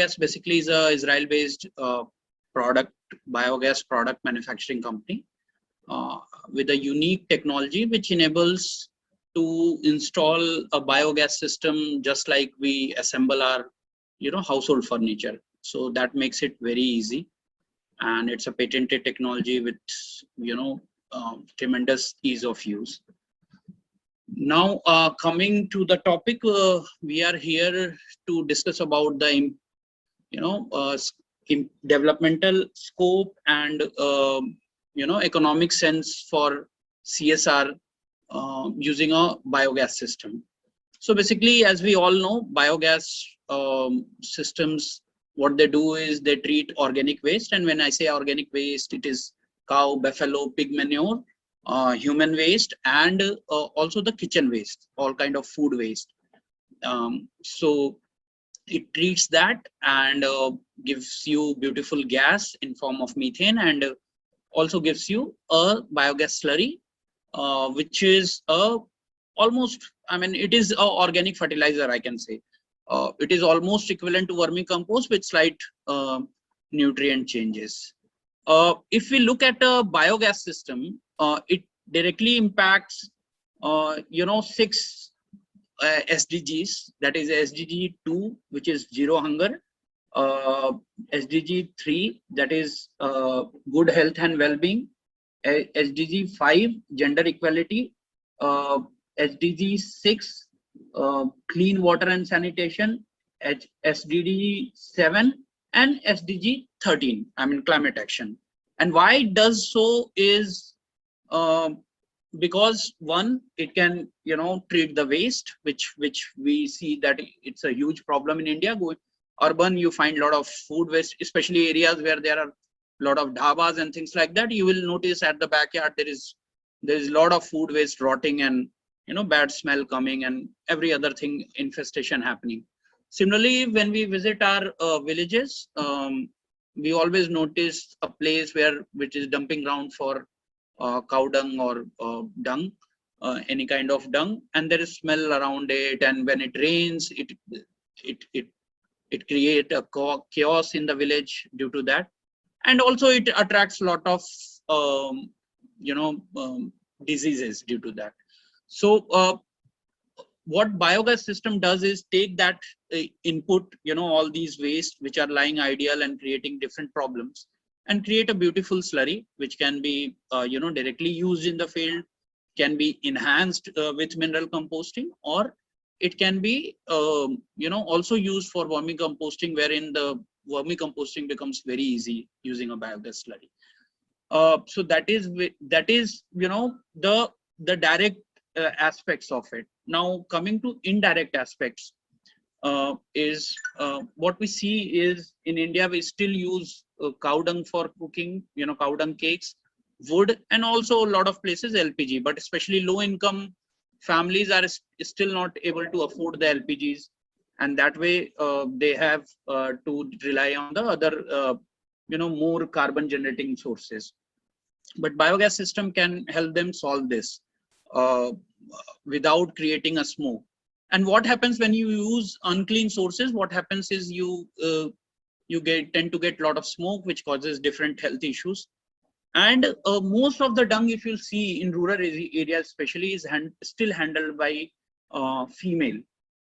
Biogas basically is a Israel-based biogas product manufacturing company with a unique technology which enables to install a biogas system just like we assemble our household furniture. So that makes it very easy, and it's a patented technology with tremendous ease of use. Now, coming to the topic, we are here to discuss about the developmental scope and economic sense for CSR using a biogas system. So basically, as we all know, biogas systems, what they do is they treat organic waste. And when I say organic waste, it is cow, buffalo, pig manure, human waste, and also the kitchen waste, all kind of food waste. So it treats that and gives you beautiful gas in form of methane, and also gives you a biogas slurry, which is almost, I mean, it is a organic fertilizer, I can say. It is almost equivalent to vermicompost with slight nutrient changes. If we look at a biogas system, it directly impacts, 6 SDGs. That is SDG 2, which is zero hunger. SDG 3, that is good health and well-being. SDG 5, gender equality. SDG 6, clean water and sanitation. SDG 7 and SDG 13, I mean climate action. And why it does so is because one, it can treat the waste, which we see that it's a huge problem in India. Urban, you find a lot of food waste, especially areas where there are a lot of dhabas and things like that. You will notice at the backyard there is a lot of food waste rotting, and bad smell coming, and every other thing, infestation happening. Similarly, when we visit our villages, we always notice a place which is dumping ground for cow dung or dung, any kind of dung, and there is smell around it. And when it rains, it creates a chaos in the village due to that. And also it attracts a lot of diseases due to that. So what biogas system does is take that input, all these waste which are lying ideal and creating different problems, and create a beautiful slurry which can be directly used in the field, can be enhanced with mineral composting, or it can be also used for vermicomposting, wherein the vermicomposting becomes very easy using a biogas slurry. So that is the direct aspects of it. Now coming to indirect aspects, is what we see is in India we still use cow dung for cooking, cow dung cakes, wood, and also a lot of places LPG, but especially low income families are still not able to afford the LPGs, and that way they have to rely on the other more carbon generating sources. But biogas system can help them solve this without creating a smoke. And what happens when you use unclean sources? What happens is you tend to get a lot of smoke, which causes different health issues. And most of the dung, if you see in rural areas especially, is still handled by female.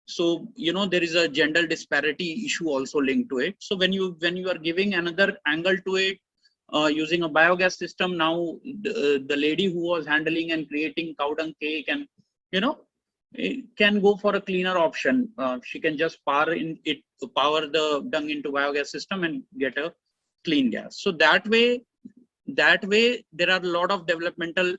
So there is a gender disparity issue also linked to it. So when you are giving another angle to it, using a biogas system, now the lady who was handling and creating cow dung cake and can go for a cleaner option. She can just power the dung into biogas system and get a clean gas. So that way there are a lot of developmental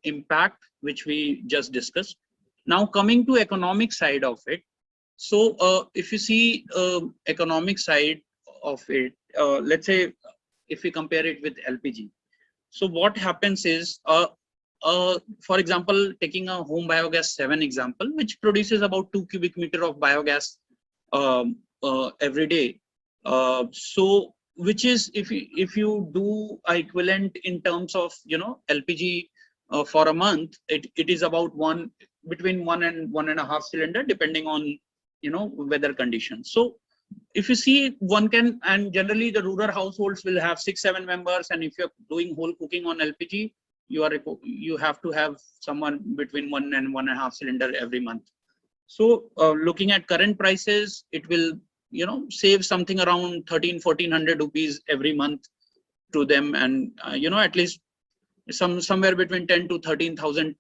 impact which we just discussed. Now coming to economic side of it. So if you see economic side of it, let's say if we compare it with LPG. So what happens is, for example, taking a home biogas 7 example, which produces about 2 cubic meter of biogas every day. So which is, if you do equivalent in terms of LPG for a month, it is about between 1 and 1.5 cylinder, depending on weather conditions. So if you see, one can, and generally the rural households will have 6-7 members, and if you're doing whole cooking on LPG, you have to have someone between 1 and 1.5 cylinder every month. So looking at current prices, it will, save something around 1,300-1,400 rupees every month to them, and at least somewhere between 10 to 13,000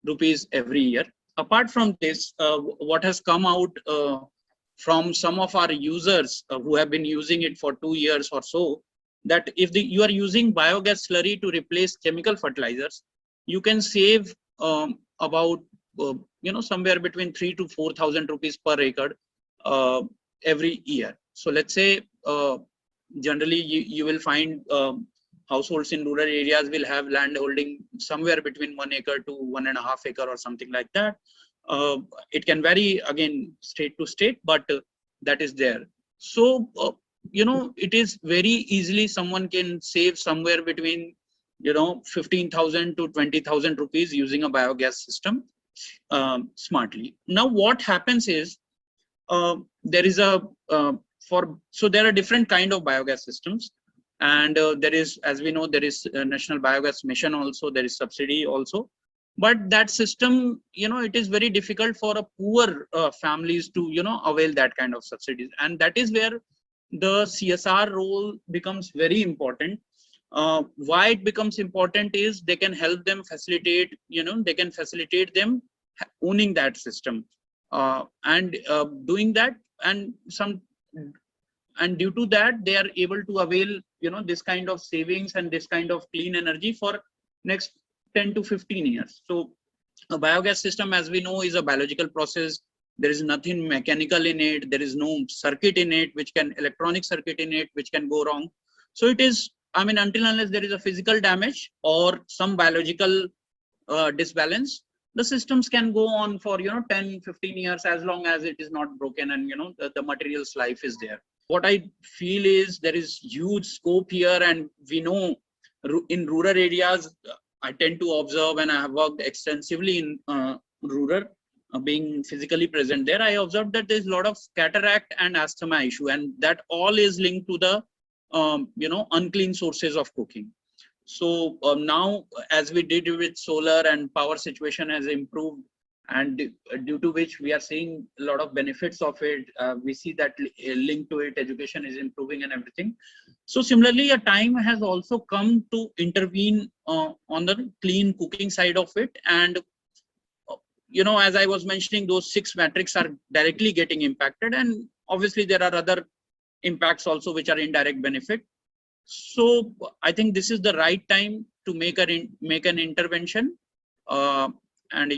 rupees every year. Apart from this, what has come out from some of our users who have been using it for 2 years or so, that if you are using biogas slurry to replace chemical fertilizers, you can save about somewhere between 3 to 4,000 rupees per acre every year. So let's say generally you will find households in rural areas will have land holding somewhere between 1 acre to 1.5 acre or something like that. It can vary again state to state, but that is there. So it is very easily someone can save somewhere between 15,000 to 20,000 rupees using a biogas system smartly. Now what happens is there is a so there are different kind of biogas systems, and there is, as we know, there is a National Biogas Mission also, there is subsidy also, but that system, it is very difficult for a poor families to avail that kind of subsidies, and that is where the CSR role becomes very important. Why it becomes important is they can help them facilitate, they can facilitate them owning that system and doing that, and due to that they are able to avail this kind of savings and this kind of clean energy for next 10 to 15 years. So a biogas system, as we know, is a biological process. There is nothing mechanical in it. There is no circuit in it, electronic circuit in it, which can go wrong. So it is, until unless there is a physical damage or some biological disbalance, the systems can go on for 10, 15 years, as long as it is not broken and the material's life is there. What I feel is there is huge scope here, and we know in rural areas, I tend to observe, and I have worked extensively in rural, being physically present there. I observed that there's a lot of cataract and asthma issue, and that all is linked to the unclean sources of cooking. So now, as we did with solar, and power situation has improved, and due to which we are seeing a lot of benefits of it. We see that linked to it, education is improving and everything. So similarly, a time has also come to intervene on the clean cooking side of it. And as I was mentioning, those 6 metrics are directly getting impacted, and obviously there are other impacts also which are indirect benefit. So I think this is the right time to make an intervention and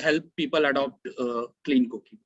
help people adopt clean cooking.